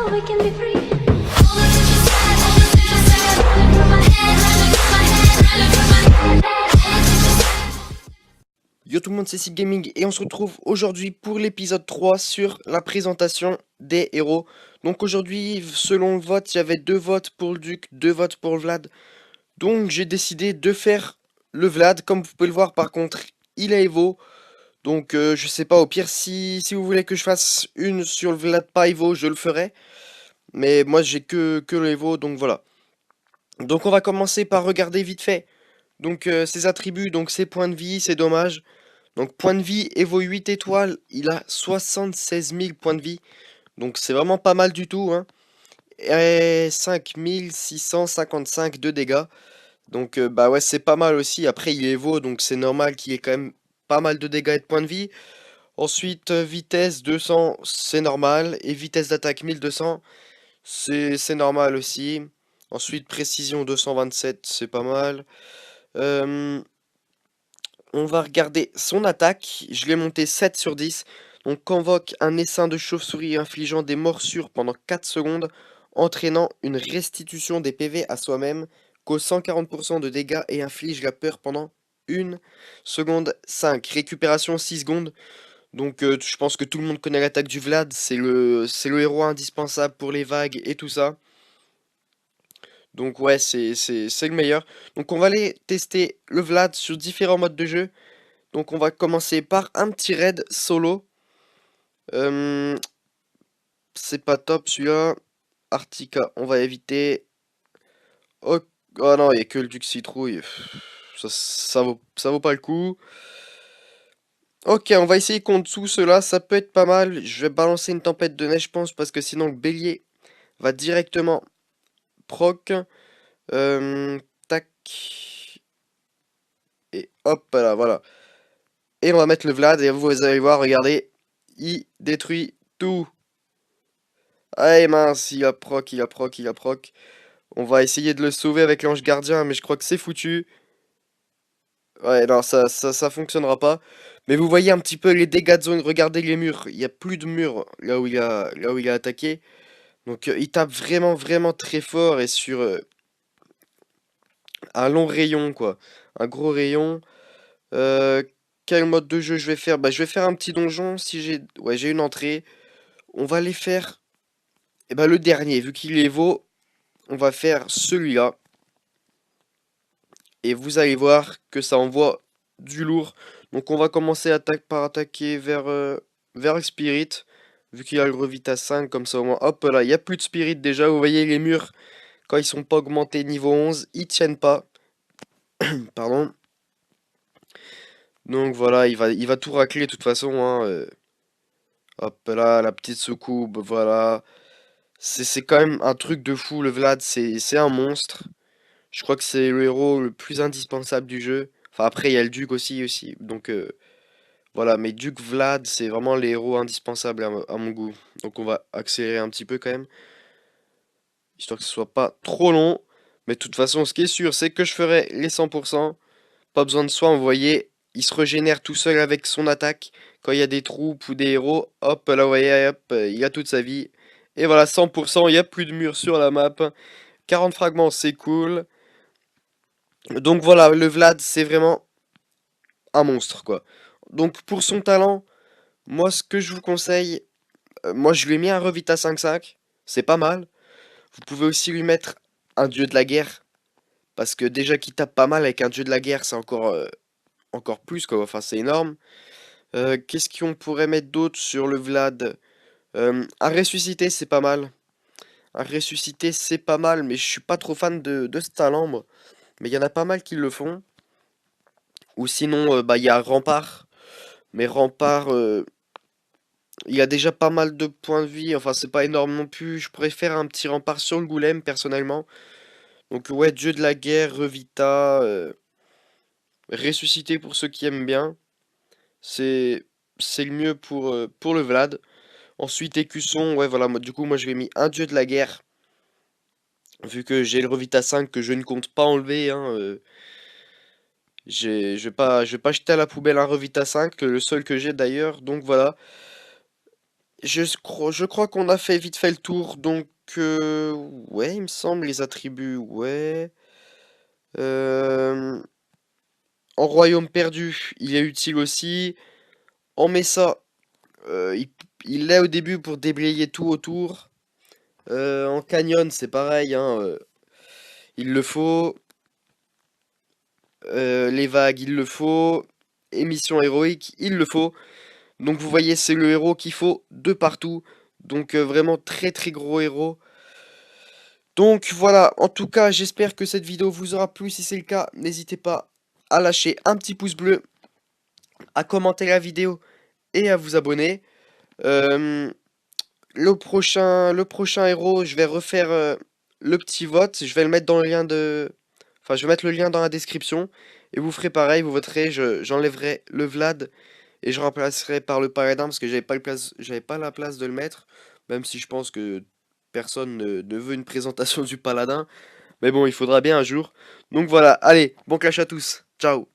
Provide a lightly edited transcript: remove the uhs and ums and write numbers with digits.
so we can be free. All the things you said, all the things you said, running through my head, running through my head, running through my head. All the things you said. Yo tout le monde, c'est Sid Gaming et on se retrouve aujourd'hui pour l'épisode 3 sur la présentation des héros. Donc aujourd'hui, selon le vote, il y avait 2 votes pour le Duc, 2 votes pour le Vlad. Donc j'ai décidé de faire le Vlad. Comme vous pouvez le voir, par contre, il a Evo. Donc je sais pas, au pire, si vous voulez que je fasse une sur le Vlad pas Evo, je le ferai. Mais moi j'ai que le Evo, donc voilà. Donc on va commencer par regarder vite fait. Donc ses attributs, donc ses points de vie, ses dommages. Donc point de vie, Evo 8 étoiles, il a 76 000 points de vie. Donc c'est vraiment pas mal du tout, hein. Et 5655 de dégâts. Donc bah ouais, c'est pas mal aussi. Après il est Evo, donc c'est normal qu'il ait quand même pas mal de dégâts et de points de vie. Ensuite vitesse 200, c'est normal. Et vitesse d'attaque 1200, c'est normal aussi. Ensuite précision 227, c'est pas mal. Euh, On va regarder son attaque. Je l'ai monté 7 sur 10. On convoque un essaim de chauve-souris infligeant des morsures pendant 4 secondes, entraînant une restitution des PV à soi-même, cause 140% de dégâts et inflige la peur pendant 1 seconde 5. Récupération 6 secondes. Donc je pense que tout le monde connaît l'attaque du Vlad. C'est le héros indispensable pour les vagues et tout ça. Donc ouais, c'est le meilleur. Donc on va aller tester le Vlad sur différents modes de jeu. Donc on va commencer par un petit raid solo. Euh, c'est pas top celui-là. Artica, on va éviter. Oh, oh non, il n'y a que le Duc Citrouille. Ça vaut pas le coup. Ok, on va essayer contre sous cela, ça peut être pas mal. Je vais balancer une tempête de neige, je pense, parce que sinon le bélier va directement proc. Tac. Et hop là, voilà. Et on va mettre le Vlad, et vous allez voir, regardez. Il détruit tout. Ah mince, il a proc, il a proc, il a proc. On va essayer de le sauver avec l'ange gardien, mais je crois que c'est foutu. Ouais, non, ça fonctionnera pas. Mais vous voyez un petit peu les dégâts de zone, regardez les murs. Il n'y a plus de murs là où il a attaqué. Donc il tape vraiment, vraiment très fort et sur un long rayon, quoi. Un gros rayon. Euh, Quel mode de jeu je vais faire? Bah, je vais faire un petit donjon si j'ai... Ouais, j'ai une entrée. On va les faire... Et bah, le dernier, vu qu'il est Evo, on va faire celui-là. Et vous allez voir que ça envoie du lourd. Donc on va commencer par attaquer vers le Spirit. Vu qu'il a le Revita 5, comme ça au moins. Hop là, il n'y a plus de Spirit déjà. Vous voyez les murs, quand ils sont pas augmentés niveau 11, ils tiennent pas. Pardon. Donc voilà, il va tout racler de toute façon, hein. Hop là, la petite soucoupe, voilà. C'est quand même un truc de fou, le Vlad, c'est un monstre. Je crois que c'est le héros le plus indispensable du jeu. Enfin après, il y a le Duc aussi. Donc voilà, mais Duc Vlad, c'est vraiment les héros indispensables à mon goût. Donc on va accélérer un petit peu quand même, histoire que ce soit pas trop long. Mais de toute façon, ce qui est sûr, c'est que je ferai les 100%. Pas besoin de soin, vous voyez, il se régénère tout seul avec son attaque. Quand il y a des troupes ou des héros, hop, là, vous voyez, hop, il a toute sa vie. Et voilà, 100%, il n'y a plus de murs sur la map. 40 fragments, c'est cool. Donc voilà, le Vlad, c'est vraiment un monstre, quoi. Donc pour son talent, moi, ce que je vous conseille, moi, je lui ai mis un Revita 5-5. C'est pas mal. Vous pouvez aussi lui mettre un dieu de la guerre. Parce que déjà qu'il tape pas mal avec un dieu de la guerre, c'est encore plus, quoi. Enfin, c'est énorme. Qu'est-ce qu'on pourrait mettre d'autre sur le Vlad? Un ressuscité, c'est pas mal. Un ressuscité, c'est pas mal, mais je suis pas trop fan de ce talent, moi. Mais il y en a pas mal qui le font. Ou sinon, bah, il y a Rempart. Mais Rempart, il a déjà pas mal de points de vie. Enfin, c'est pas énorme non plus. Je préfère un petit Rempart sur le Golem, personnellement. Donc, ouais, Dieu de la guerre, Revita, ressuscité pour ceux qui aiment bien. C'est, c'est le mieux pour le Vlad. Ensuite, Écusson, ouais, voilà, du coup, moi, je lui ai mis un dieu de la guerre. Vu que j'ai le Revita 5 que je ne compte pas enlever, hein, je vais pas jeter à la poubelle un Revita 5, le seul que j'ai d'ailleurs, donc voilà. Je crois qu'on a fait vite fait le tour, donc ouais, il me semble, les attributs, ouais. Euh, En royaume perdu, il est utile aussi. On met ça, euh, il, il l'est au début pour déblayer tout autour. En canyon, c'est pareil, hein, il le faut. Les vagues, il le faut. Émission héroïque, il le faut. Donc vous voyez, c'est le héros qu'il faut de partout. Donc vraiment très très gros héros. Donc voilà, en tout cas, j'espère que cette vidéo vous aura plu. Si c'est le cas, n'hésitez pas à lâcher un petit pouce bleu, à commenter la vidéo et à vous abonner. Euh, le prochain héros, je vais refaire le petit vote. Je vais le mettre dans le lien de... Enfin, je vais mettre le lien dans la description. Et vous ferez pareil, vous voterez. J'enlèverai le Vlad et je remplacerai par le Paladin parce que j'avais pas la place de le mettre. Même si je pense que personne ne veut une présentation du Paladin. Mais bon, il faudra bien un jour. Donc voilà, allez, bon clash à tous. Ciao.